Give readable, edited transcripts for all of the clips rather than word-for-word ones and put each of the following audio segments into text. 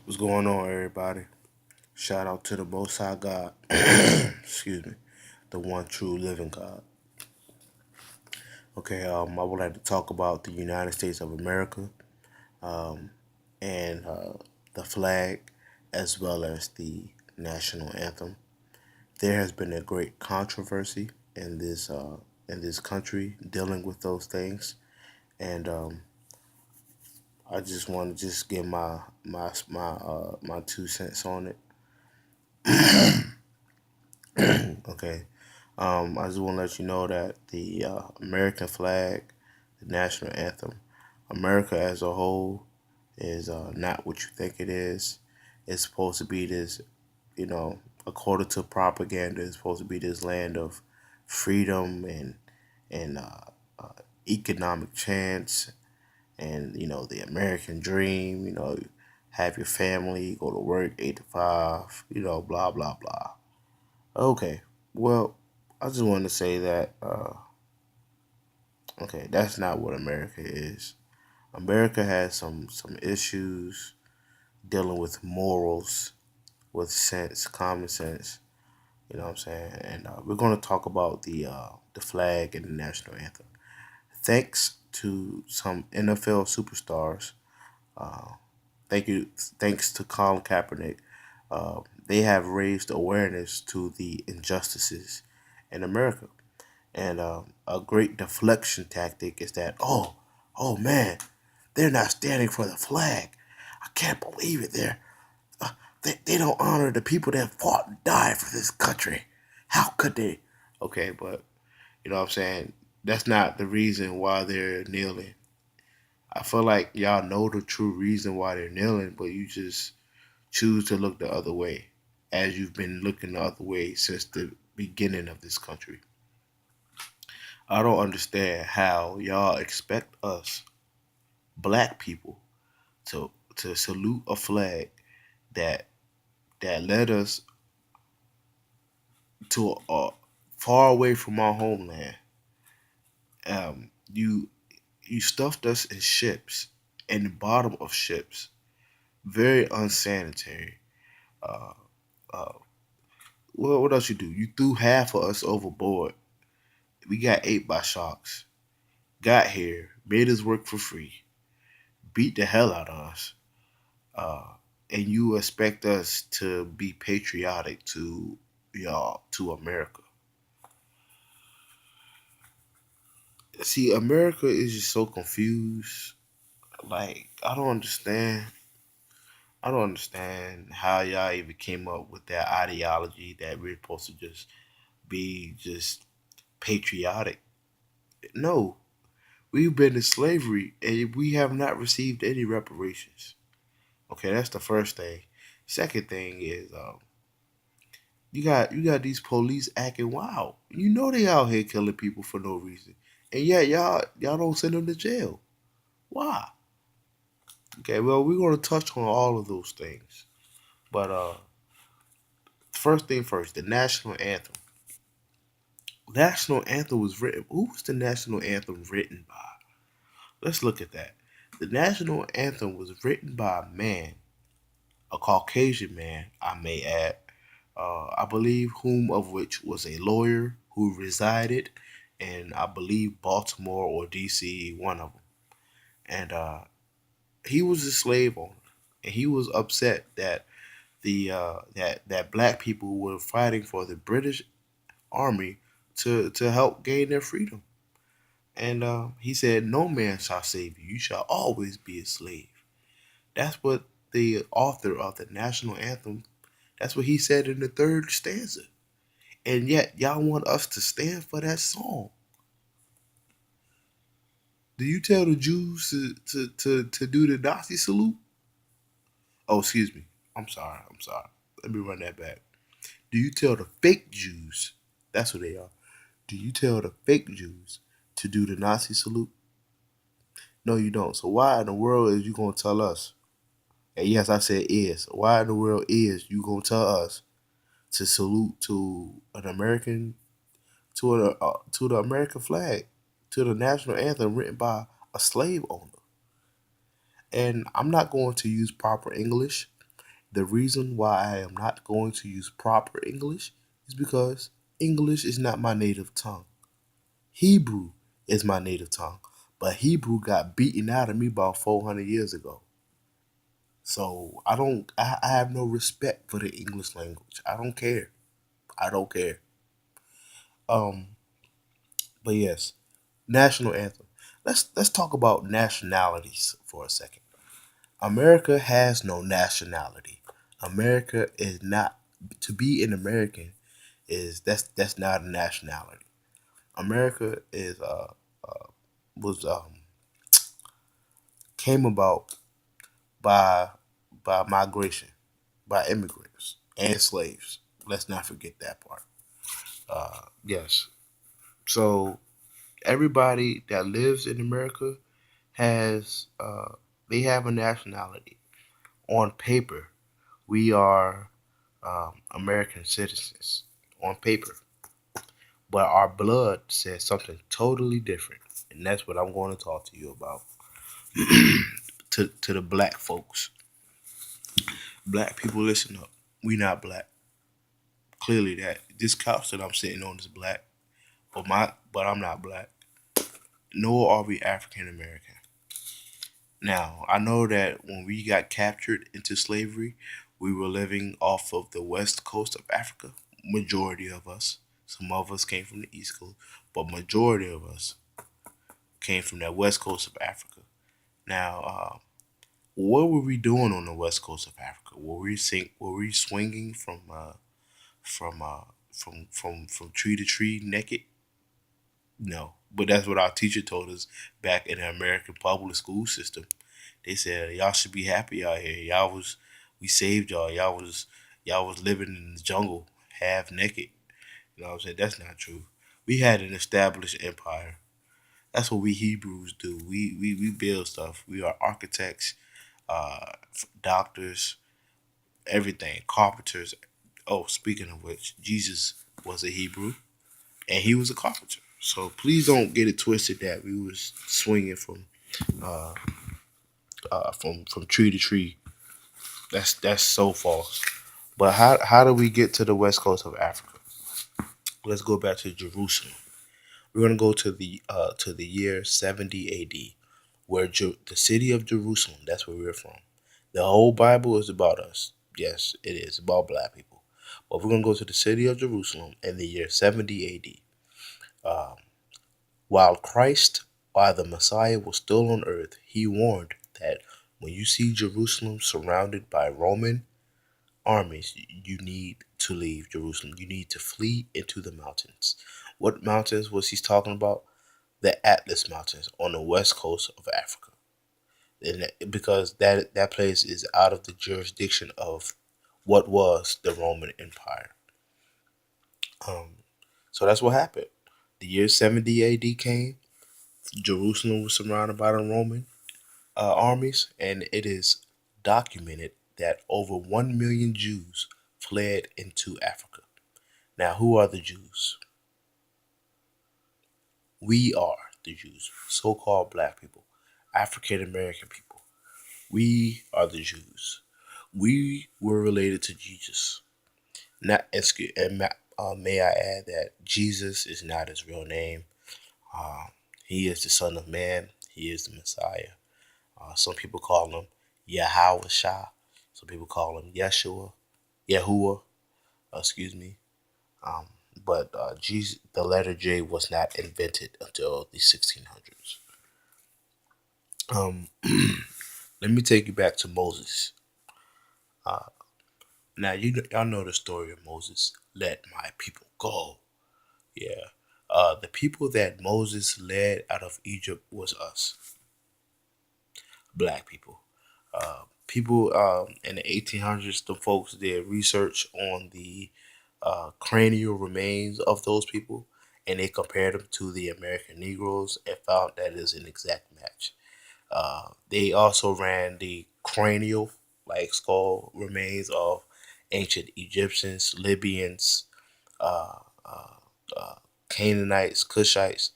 What's going on, everybody? Shout out to the Most High God. Excuse me, the one true living God. Okay, I would like to talk about the United States of America um, and the flag, as well as the national anthem. There has been a great controversy in this country dealing with those things, and I just want to just give my 2 cents on it. Okay. I just want to let you know that the American flag, the national anthem, America as a whole is not what you think it is. It's supposed to be this, according to propaganda, it's supposed to be this land of freedom and uh, economic chance, and the American dream. Have your family, go to work 8 to 5. Blah blah blah. Okay, well, I just wanted to say that, okay, that's not what America is. America has some issues dealing with morals, with sense, common sense. You know what I'm saying? And we're going to talk about the flag and the national anthem. Thanks to some NFL superstars, uh, thanks to Colin Kaepernick, they have raised awareness to the injustices in America. And a great deflection tactic is that, oh man, they're not standing for the flag. I can't believe it. They don't honor the people that fought and died for this country. How could they? Okay, but you know what I'm saying? That's not the reason why they're kneeling. I feel like y'all know the true reason why they're kneeling, but you just choose to look the other way, as you've been looking the other way since the beginning of this country. I don't understand how y'all expect us, black people, to salute a flag that led us to far away from our homeland. You stuffed us in ships, in the bottom of ships, very unsanitary. Uh, uh, what else you do? You threw half of us overboard. We got ate by sharks. Got here, made us work for free, beat the hell out of us, uh, and you expect us to be patriotic to y'all, to America. See, America is just so confused. Like, I don't understand how y'all even came up with that ideology that we're supposed to just be just patriotic. No, we've been in slavery and we have not received any reparations. Okay, that's the first thing. Second thing is, you got these police acting wild. You know they out here killing people for no reason, and yet y'all don't send them to jail. Why? Okay, well, we're gonna touch on all of those things, but first thing first, the national anthem. National anthem was written. Who was the national anthem written by? Let's look at that. The national anthem was written by a man, a Caucasian man, I may add. I believe whom of which was a lawyer who resided in, I believe, Baltimore or D.C., one of them. And he was a slave owner, and he was upset that that black people were fighting for the British Army to help gain their freedom. And he said, "No man shall save you. You shall always be a slave." That's what the author of the national anthem. That's what he said in the third stanza. And yet, y'all want us to stand for that song. Do you tell the Jews to do the Nazi salute? Oh, excuse me. I'm sorry. I'm sorry. Let me run that back. Do you tell the fake Jews? That's what they are. Do you tell the fake Jews to do the Nazi salute? No, you don't. So why in the world is you gonna tell us? And yes, I said is. Why in the world is you gonna tell us to salute to an American, to the American flag, to the national anthem written by a slave owner? And I'm not going to use proper English, The reason why I am not going to use proper English is because English is not my native tongue. Hebrew is my native tongue, but Hebrew got beaten out of me about 400 years ago. So I don't. I have no respect for the English language. I don't care. I don't care. Um, but yes, national anthem. Let's talk about nationalities for a second. America has no nationality. America is not to be an American is that's not a nationality. America is was came about by migration, by immigrants and slaves. Let's not forget that part. Yes. So everybody that lives in America has they have a nationality. On paper, we are American citizens on paper, but our blood says something totally different, and that's what I'm going to talk to you about. To the black folks, black people, listen up. We not black. Clearly, that this couch that I'm sitting on is black, but I'm not black. Nor are we African American. Now, I know that when we got captured into slavery, we were living off of the west coast of Africa. Majority of us. Some of us came from the east coast, but majority of us came from that west coast of Africa. Now, what were we doing on the west coast of Africa? Were we swinging from from tree to tree naked? No, but that's what our teacher told us back in the American public school system. They said y'all should be happy out here. We saved y'all. Y'all was living in the jungle half naked. You know what I'm saying? That's not true. We had an established empire. That's what we Hebrews do. We build stuff. We are architects, doctors, everything, carpenters. Oh, speaking of which, Jesus was a Hebrew and he was a carpenter. So please don't get it twisted that we was swinging uh, from tree to tree. That's so false. But how do we get to the west coast of Africa? Let's go back to Jerusalem. We're gonna go to the year 70 A.D., where the city of Jerusalem. That's where we're from. The whole Bible is about us. Yes, it is about black people. But we're gonna go to the city of Jerusalem in the year 70 A.D. Um, while Christ, while the Messiah was still on earth, he warned that when you see Jerusalem surrounded by Roman armies, you need to leave Jerusalem. You need to flee into the mountains. What mountains was he talking about? The Atlas Mountains on the west coast of Africa. Because that place is out of the jurisdiction of what was the Roman Empire. Um, so that's what happened. The year 70 AD came. Jerusalem was surrounded by the Roman armies, and it is documented that over 1 million Jews fled into Africa. Now, who are the Jews? We are the Jews, so called black people, African American people. We are the Jews. We were related to Jesus. Not excuse, and may I add that Jesus is not his real name. Uh, he is the Son of Man. He is the Messiah. Some people call him Yahweh Shah. Some people call him Yeshua, Yahuwah. Excuse me. Um, but Jesus, the letter J was not invented until the 1600s. Um, let me take you back to Moses. Uh, now y'all know the story of Moses. Let my people go. Yeah. The people that Moses led out of Egypt was us, black people. People in the 1800s, the folks did research on the cranial remains of those people, and they compared them to the American Negroes and found that is an exact match. They also ran the cranial, like skull remains of ancient Egyptians, Libyans, uh, uh, uh, Canaanites, Cushites.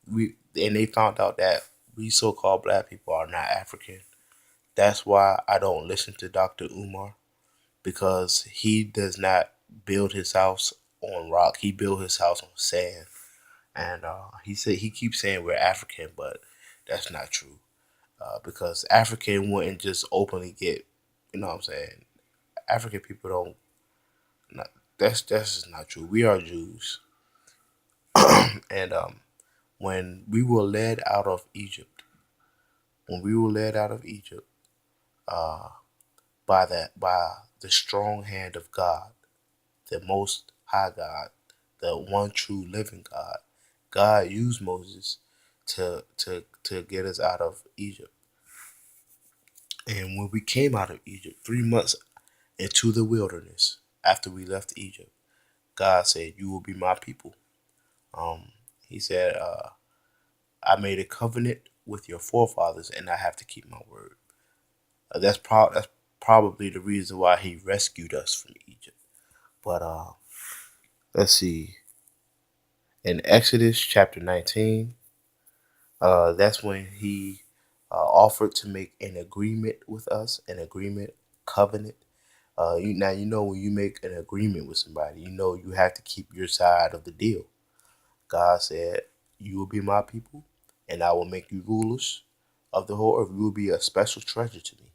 And they found out that we so-called black people are not African. That's why I don't listen to Dr. Umar. because he does not build his house on rock. He built his house on sand. And he said he keeps saying we're African, but that's not true. Because African wouldn't just openly get, you know what I'm saying? African people don't. Not, that's just not true. We are Jews, and when we were led out of Egypt, when we were led out of Egypt, uh, by the strong hand of God, the Most High God, the one true living God. God used Moses to get us out of Egypt. And when we came out of Egypt, 3 months into the wilderness, after we left Egypt, God said, "You will be my people." He said, "I made a covenant with your forefathers, and I have to keep my word." That's probably the reason why He rescued us from Egypt. But let's see. In Exodus chapter 19, that's when He offered to make an agreement with us, an agreement covenant. Now you know when you make an agreement with somebody, you know you have to keep your side of the deal. God said, "You will be my people, and I will make you rulers of the whole earth. You will be a special treasure to me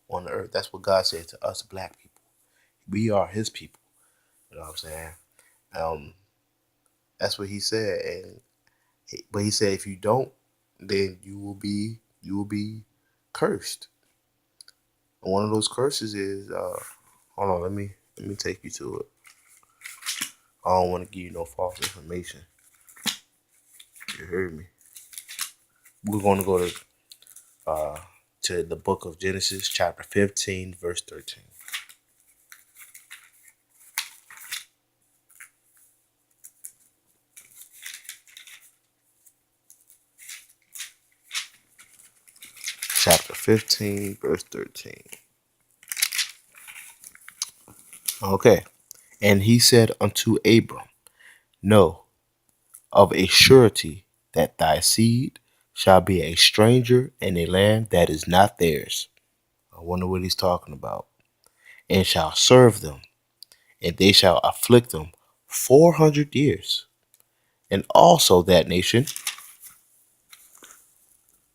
on the earth." That's what God said to us black people. We are His people. You know what I'm saying? Um, that's what He said. But He said, if you don't, then you will be cursed. And one of those curses is hold on, let me take you to it. I don't want to give you no false information. You heard me. We're going to go uh, to the book of Genesis, chapter 15, verse 13. Chapter 15, verse 13. Okay. And he said unto Abram, know of a surety that thy seed shall be a stranger in a land that is not theirs. I wonder what he's talking about. And shall serve them, and they shall afflict them 400 years. And also that nation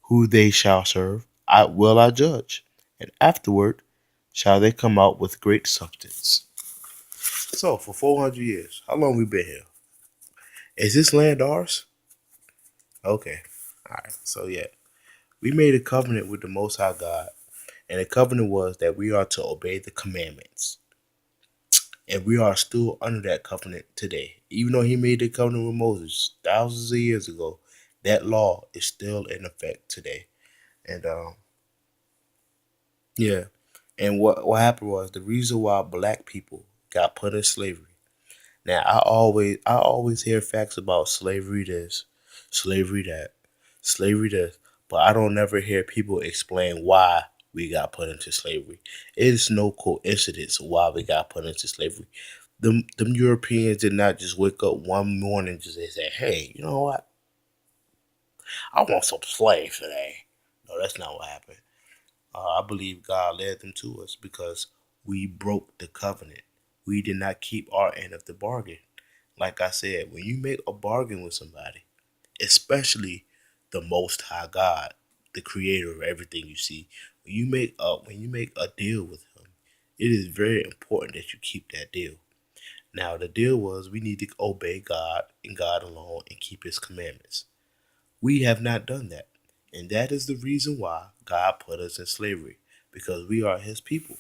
who they shall serve, I judge. And afterward shall they come out with great substance. So for 400 years, how long we been here? Is this land ours? Okay. All right. So yeah, we made a covenant with the Most High God, and the covenant was that we are to obey the commandments, and we are still under that covenant today. Even though He made the covenant with Moses thousands of years ago, that law is still in effect today. And yeah, and what happened was the reason why black people got put in slavery. Now I always hear facts about slavery this, slavery that, slavery this, but I don't never hear people explain why we got put into slavery. It is no coincidence why we got put into slavery. Them Europeans did not just wake up one morning and just say, "Hey, you know what? I want some slaves today." No, that's not what happened. I believe God led them to us because we broke the covenant. We did not keep our end of the bargain. Like I said, when you make a bargain with somebody, especially the Most High God, the Creator of everything you see, when you make a deal with Him, it is very important that you keep that deal. Now, the deal was we need to obey God and God alone and keep His commandments. We have not done that. And that is the reason why God put us in slavery, because we are His people.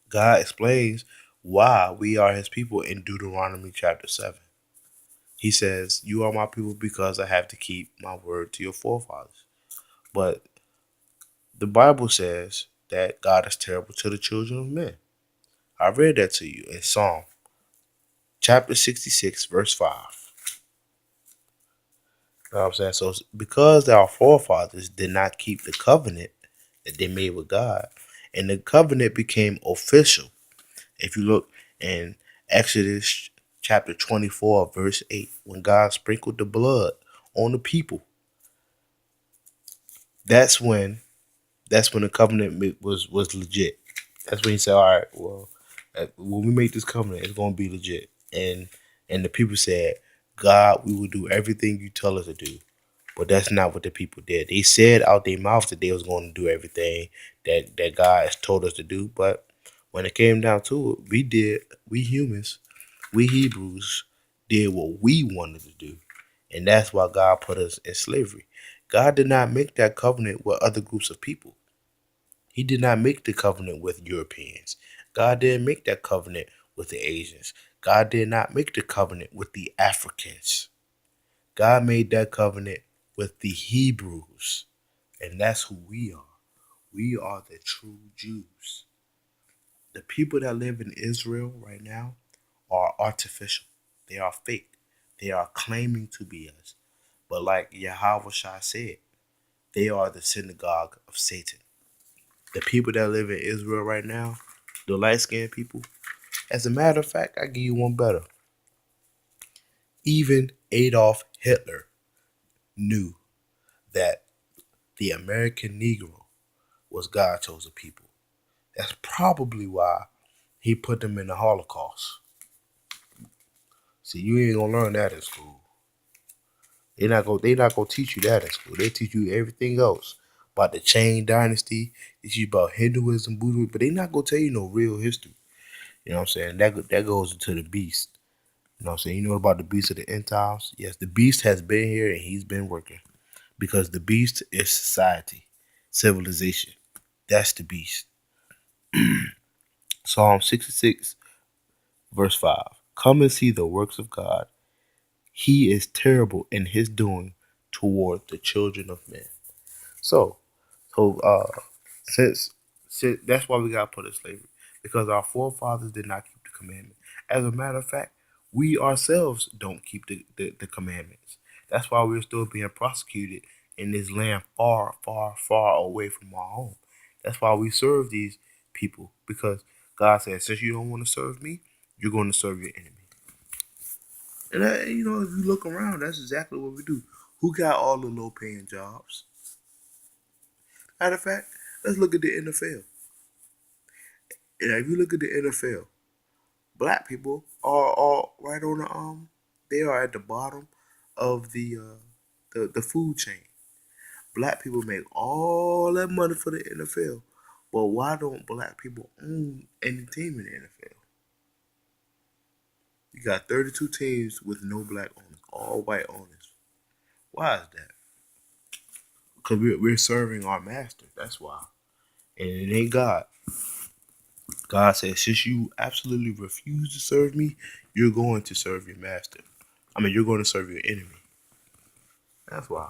God explains why we are His people in Deuteronomy chapter 7. He says, "You are my people because I have to keep my word to your forefathers." But the Bible says that God is terrible to the children of men. I read that to you in Psalm chapter 66, verse 5. You know what I'm saying? So because our forefathers did not keep the covenant that they made with God, and the covenant became official. If you look in Exodus chapter 24, verse 8, when God sprinkled the blood on the people, that's when the covenant was legit. That's when he said, "All right, well, when we make this covenant, it's gonna be legit." And the people said, "God, we will do everything you tell us to do." But that's not what the people did. They said out their mouth that they was going to do everything that God has told us to do. But when it came down to it, we humans, we Hebrews, did what we wanted to do. And that's why God put us in slavery. God did not make that covenant with other groups of people. He did not make the covenant with Europeans. God didn't make that covenant with the Asians. God did not make the covenant with the Africans. God made that covenant with the Hebrews. And that's who we are. We are the true Jews. The people that live in Israel right now are artificial. They are fake. They are claiming to be us. But like Yahweh Shah said, they are the synagogue of Satan. The people that live in Israel right now, the light skinned people, as a matter of fact, I give you one better. Even Adolf Hitler knew that the American Negro was God chosen people. That's probably why he put them in the Holocaust. See, you ain't gonna learn that in school. They not gonna teach you that in school. They teach you everything else about the Chain Dynasty. They teach you about Hinduism, Buddhism, but they not gonna tell you no real history. You know what I'm saying? That goes into the beast. You know what I'm saying? You know about the beast of the end times? Yes, the beast has been here and he's been working. Because the beast is society, civilization. That's the beast. Psalm 66, verse 5. Come and see the works of God. He is terrible in his doing toward the children of men. So, so since that's why we got put in slavery, because our forefathers did not keep the commandment. As a matter of fact, we ourselves don't keep the commandments. That's why we're still being prosecuted in this land far, far, far away from our home. That's why we serve these people, because God said, since you don't want to serve me, you're going to serve your enemy. And if you look around, that's exactly what we do. Who got all the low paying jobs? Matter of fact, let's look at the NFL. And if you look at the NFL, black people are right on the. They are at the bottom of the food chain. Black people make all that money for the NFL, but why don't black people own any team in the NFL? You got 32 teams with no black owners, all white owners. Why is that? Because we're serving our master. That's why. And it ain't God. God says, since you absolutely refuse to serve me, you're going to serve your master. I mean, you're going to serve your enemy. That's why.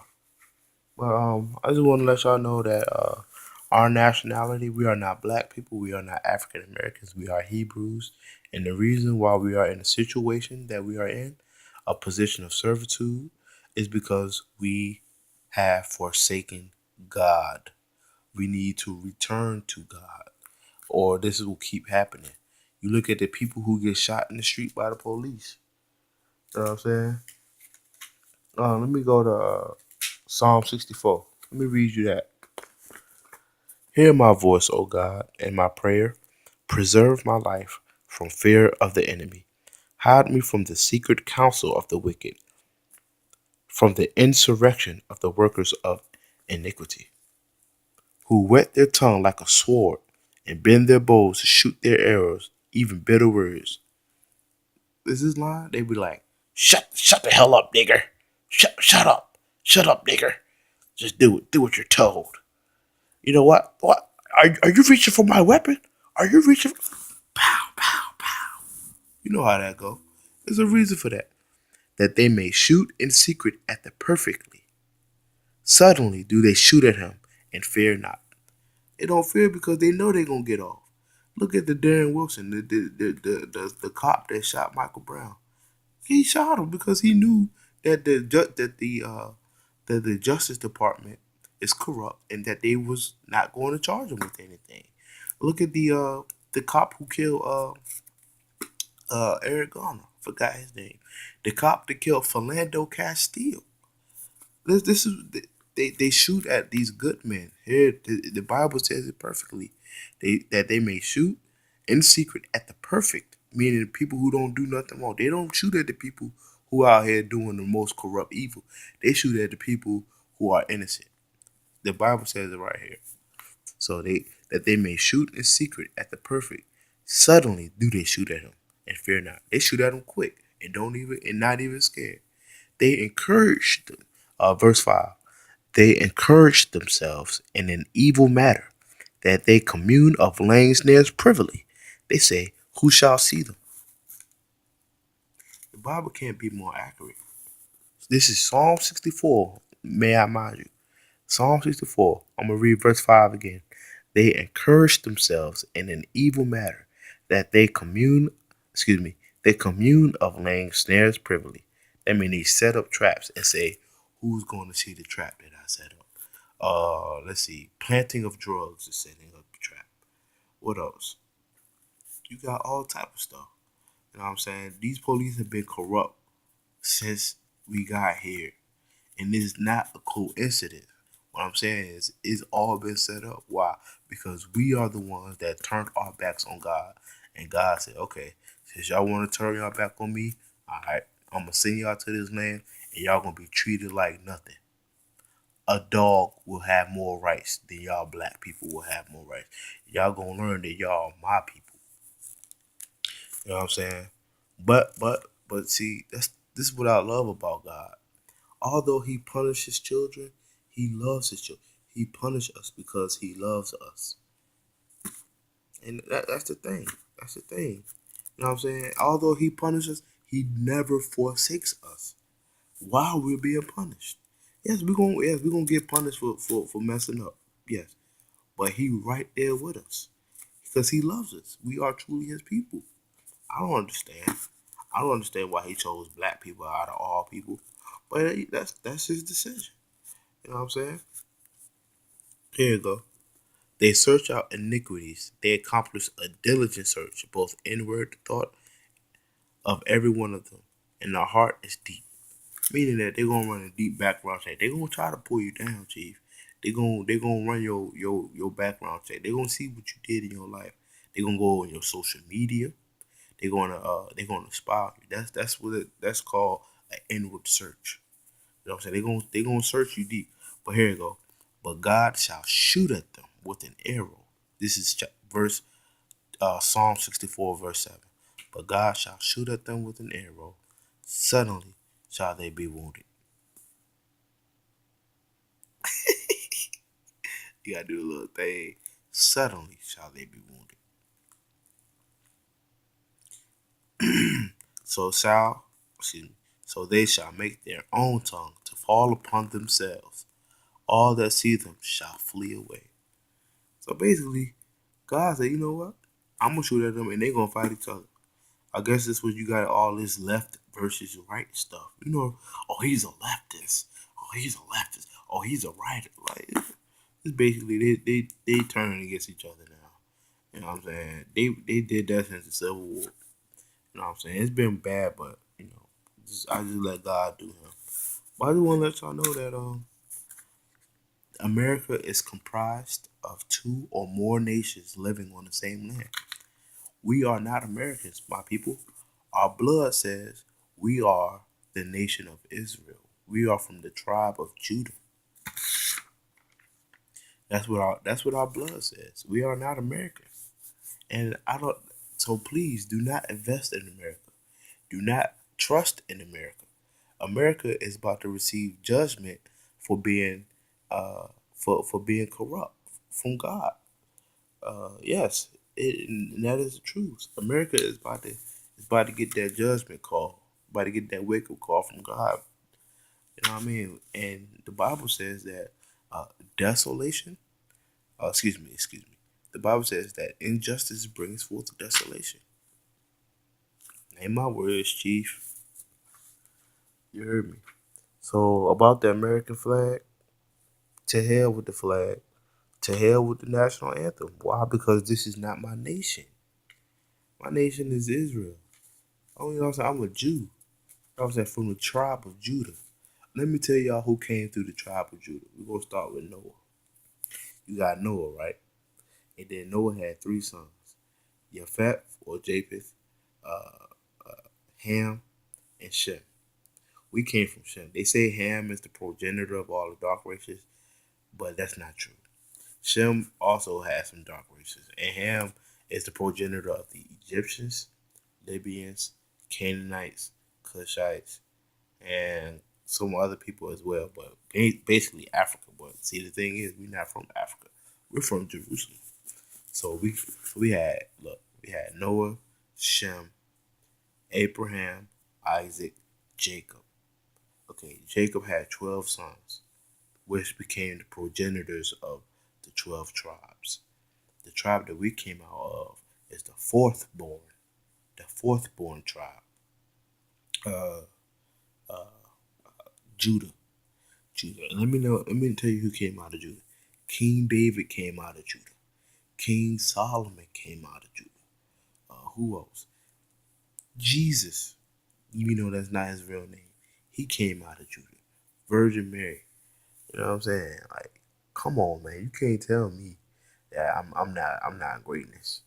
But I just want to let y'all know that our nationality, we are not black people. We are not African Americans. We are Hebrews. And the reason why we are in the situation that we are in, a position of servitude, is because we have forsaken God. We need to return to God, or this will keep happening. You look at the people who get shot in the street by the police. You know what I'm saying? Let me go to Psalm 64. Let me read you that. Hear my voice, O God, and my prayer. Preserve my life from fear of the enemy. Hide me from the secret counsel of the wicked, from the insurrection of the workers of iniquity, who whet their tongue like a sword and bend their bows to shoot their arrows, even bitter words. Is this line? They be like, shut the hell up, nigger. Shut up, nigger. Just do it. Do what you're told. You know what? What? Are you reaching for my weapon? Are you reaching? Pow, pow, pow. You know how that go. There's a reason for that. That they may shoot in secret at the perfectly. Suddenly do they shoot at him and fear not. They don't fear because they know they're gonna get off. Look at the Darren Wilson, the cop that shot Michael Brown. He shot him because he knew that the Justice Department is corrupt and that they was not going to charge him with anything. Look at the cop who killed Eric Garner. Forgot his name. The cop that killed Philando Castile. This is They shoot at these good men. Here, the Bible says it perfectly. They may shoot in secret at the perfect, meaning the people who don't do nothing wrong. They don't shoot at the people who out here doing the most corrupt evil. They shoot at the people who are innocent. The Bible says it right here. So they may shoot in secret at the perfect. Suddenly do they shoot at him and fear not. They shoot at him quick and don't even and not even scared. They encouraged, verse 5, they encouraged themselves in an evil matter, that they commune of laying snares privily. They say, who shall see them? The Bible can't be more accurate. This is Psalm 64, may I mind you. Psalm 64, I'm going to read verse 5 again. They encouraged themselves in an evil matter, that they commune of laying snares privily. That means they set up traps and say, who's going to see the trap that I set up? Let's see, planting of drugs is setting up a trap. What else? You got all type of stuff. You know what I'm saying? These police have been corrupt since we got here, and it's not a coincidence. What I'm saying is, it's all been set up. Why? Because we are the ones that turned our backs on God, and God said, "Okay, since y'all want to turn y'all back on me, all right, I'm gonna send y'all to this land, and y'all gonna be treated like nothing. A dog will have more rights than y'all black people will have more rights. Y'all gonna learn that y'all are my people." You know what I'm saying? But see, this is what I love about God. Although He punishes children, He loves His children. He punishes us because He loves us, and that's the thing. That's the thing. You know what I'm saying? Although He punishes, He never forsakes us while we're being punished. Yes, we're gonna get punished for messing up. Yes, but He right there with us because He loves us. We are truly His people. I don't understand. I don't understand why He chose black people out of all people, but that's His decision. You know what I'm saying? Here you go. They search out iniquities. They accomplish a diligent search, both inward thought of every one of them, and their heart is deep. Meaning that they're gonna run a deep background check. They're gonna try to pull you down, Chief. They gonna run your background check. They're gonna see what you did in your life. They're gonna go on your social media. They're gonna spy on you. That's called an inward search. You know what I'm saying? They're gonna search you deep. But here you go. But God shall shoot at them with an arrow. This is verse Psalm 64, verse 7. But God shall shoot at them with an arrow. Suddenly shall they be wounded. You gotta do a little thing. Suddenly shall they be wounded. So shall, excuse me, so they shall make their own tongue to fall upon themselves. All that see them shall flee away. So basically, God said, you know what? I'm gonna shoot at them and they're gonna fight each other. I guess that's what you got all this left versus right stuff. You know, oh he's a leftist. Oh he's a leftist. Oh he's a writer. Like it's basically they turning against each other now. You know what I'm saying? They did that since the Civil War. You know what I'm saying? It's been bad, but you know, I just let God do him. But I just want to let y'all know that America is comprised of two or more nations living on the same land. We are not Americans, my people. Our blood says we are the nation of Israel. We are from the tribe of Judah. That's what our blood says. We are not Americans. And I don't so please do not invest in America. Do not trust in America. America is about to receive judgment for being for being corrupt from God. Yes, and that is the truth. America is about to get that judgment call, about to get that wake up call from God. You know what I mean? And the Bible says that desolation. Excuse me. The Bible says that injustice brings forth desolation. Name my words, Chief. You heard me. So about the American flag, to hell with the flag. To hell with the national anthem. Why? Because this is not my nation. My nation is Israel. Oh, you know what I'm saying? I'm a Jew. You know what I'm saying? From the tribe of Judah. let me tell y'all who came through the tribe of Judah. We're gonna start with Noah. You got Noah, right? And then Noah had three sons: Japheth or Japheth, uh, Ham, and Shem. We came from Shem. They say Ham is the progenitor of all the dark races, but that's not true. Shem also has some dark races, and Ham is the progenitor of the Egyptians, Libyans, Canaanites, Cushites, and some other people as well. But basically Africa. But see, the thing is, we're not from Africa. We're from Jerusalem. So we had Noah, Shem, Abraham, Isaac, Jacob. Okay, Jacob had 12 sons, which became the progenitors of the 12 tribes. The tribe that we came out of is the fourth born tribe, uh, uh, Judah. Judah. And let me tell you who came out of Judah. King David came out of Judah. King Solomon came out of Judah. Who else? Jesus, even though that's not his real name, he came out of Judah. Virgin Mary. You know what I'm saying? Like, come on, man. You can't tell me that I'm not greatness.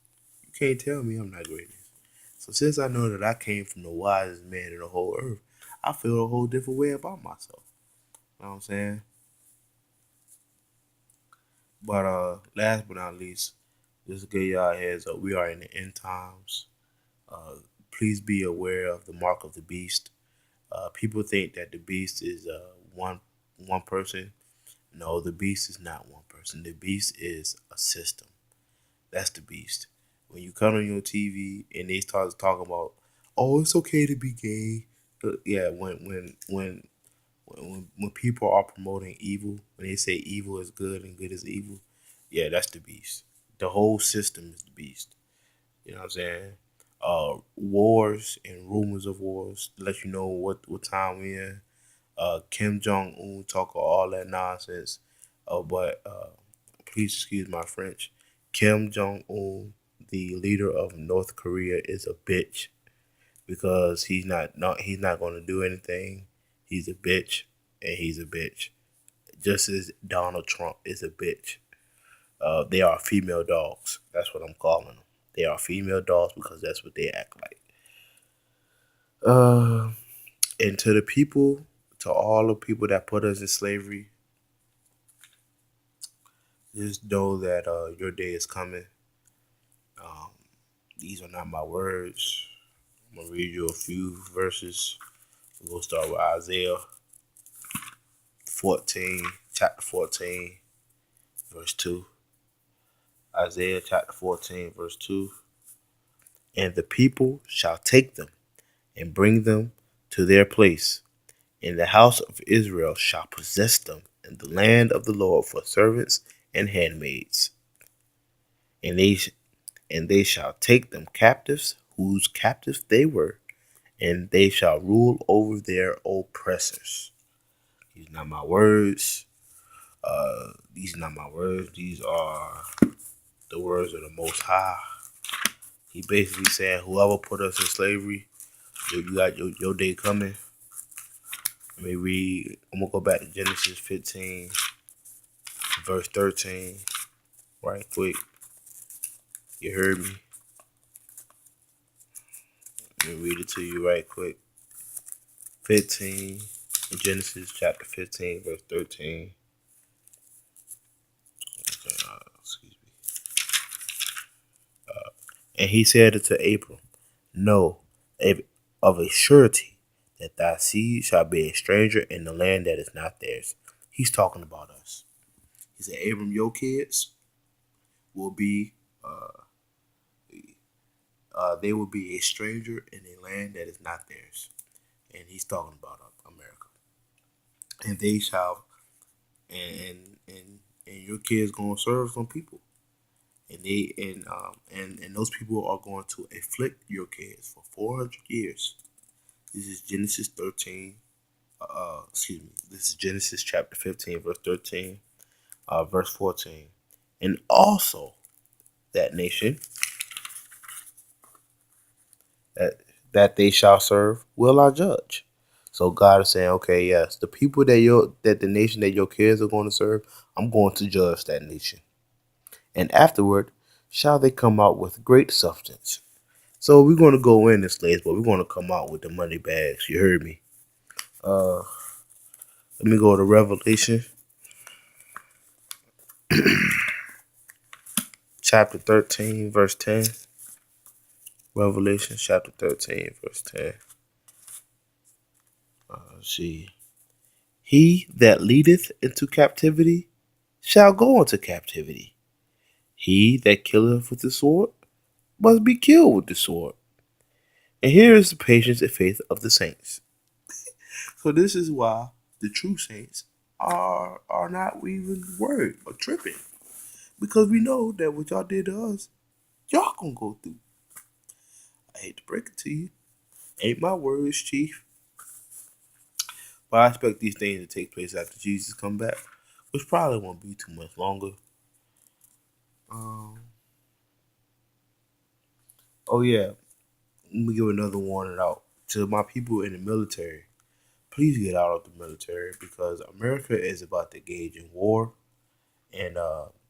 You can't tell me I'm not greatness. So since I know that I came from the wisest man in the whole earth, I feel a whole different way about myself. You know what I'm saying? But last but not least, just to get y'all heads up, we are in the end times. Uh, please be aware of the mark of the beast. People think that the beast is one person. No, the beast is not one person. The beast is a system. That's the beast. When you cut on your TV and they start talking about, oh, it's okay to be gay. Yeah, when people are promoting evil, when they say evil is good and good is evil, yeah, that's the beast. The whole system is the beast. You know what I'm saying? Wars and rumors of wars to let you know what time we in. Kim Jong Un talk all that nonsense. But please excuse my French. Kim Jong Un, the leader of North Korea, is a bitch because he's not going to do anything. He's a bitch, and he's a bitch. Just as Donald Trump is a bitch. They are female dogs. That's what I'm calling them. They are female dogs because that's what they act like. Uh, and to the people, to all the people that put us in slavery, just know that your day is coming. Um, these are not my words. I'm gonna read you a few verses. We're gonna start with Isaiah 14, chapter 14, verse 2. Isaiah chapter 14, verse 2. And the people shall take them and bring them to their place, and the house of Israel shall possess them in the land of the Lord for servants and handmaids. And they shall take them captives, whose captives they were, and they shall rule over their oppressors. These are not my words. These are not my words. These are the words of the Most High. He basically said, whoever put us in slavery, you got your day coming. Let me read. I'm gonna go back to Genesis 15, verse 13, right quick. You heard me. Let me read it to you right quick. 15, Genesis chapter 15, verse 13. Okay, excuse me. And he said unto Abram, know of a surety that thy seed shall be a stranger in the land that is not theirs. He's talking about us. He said, Abram, your kids will be, they will be a stranger in a land that is not theirs. And he's talking about America. And they shall, and your kids gonna serve some people, and and those people are going to afflict your kids for 400 years. This is Genesis 13. Excuse me. This is Genesis chapter 15, verse 13, verse 14. And also that nation that that they shall serve will I judge. So God is saying, okay, yes, the people that the nation that your kids are going to serve, I'm going to judge that nation. And afterward shall they come out with great substance. So we're going to go in as slaves, but we're going to come out with the money bags. You heard me. Uh, Let me go to Revelation chapter 13, verse 10. Revelation chapter 13, verse 10. Let's see. He that leadeth into captivity shall go into captivity. He that killeth with the sword must be killed with the sword. And here is the patience and faith of the saints. So this is why the true saints are not even worried or tripping. Because we know that what y'all did to us, y'all gonna go through. I hate to break it to you. Ain't my words, Chief. But I expect these things to take place after Jesus come back, which probably won't be too much longer. Um, oh yeah, let me give another warning out to my people in the military. Please get out of the military because America is about to engage in war, and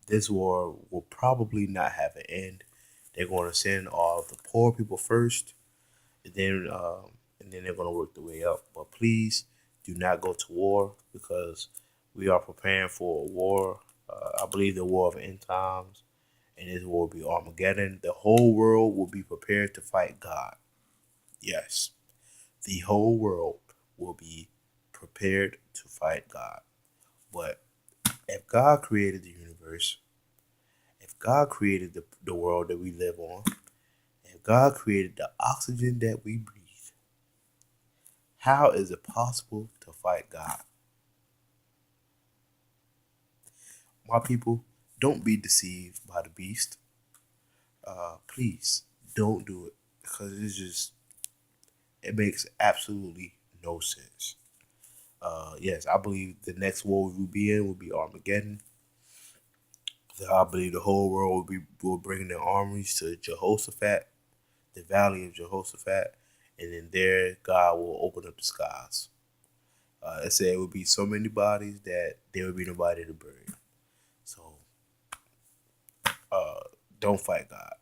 this war will probably not have an end. They're going to send all of the poor people first, and then they're going to work their way up. But please do not go to war because we are preparing for a war. I believe the war of end times, and this war will be Armageddon. The whole world will be prepared to fight God. Yes, the whole world will be prepared to fight God. But if God created the universe, if God created the world that we live on, if God created the oxygen that we breathe, how is it possible to fight God? My people, don't be deceived by the beast. Please don't do it because it makes absolutely no sense. Yes, I believe the next war we will be in will be Armageddon. I believe the whole world will bring their armies to Jehoshaphat, the valley of Jehoshaphat, and then there God will open up the skies. It said it would be so many bodies that there would be nobody to bury. So uh, don't fight God.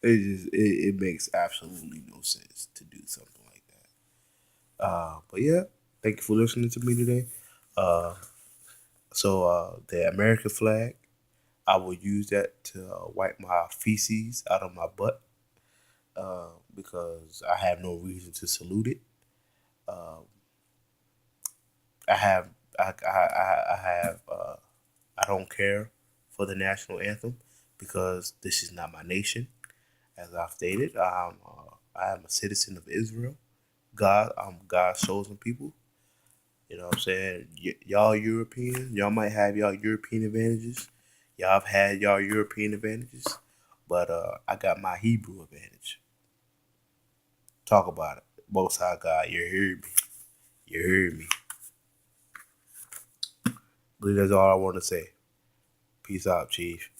It makes absolutely no sense to do something like that. But yeah, thank you for listening to me today. Uh, the American flag, I will use that to wipe my feces out of my butt because I have no reason to salute it. Um, I have I have I don't care for the national anthem because this is not my nation. As I've stated, I am a citizen of Israel. I'm God's chosen people. You know what I'm saying? Y'all European, y'all might have y'all European advantages. Y'all have had y'all European advantages, but I got my Hebrew advantage. Talk about it. Most High God, you heard me. You heard me. But that's all I want to say. Peace out, Chief.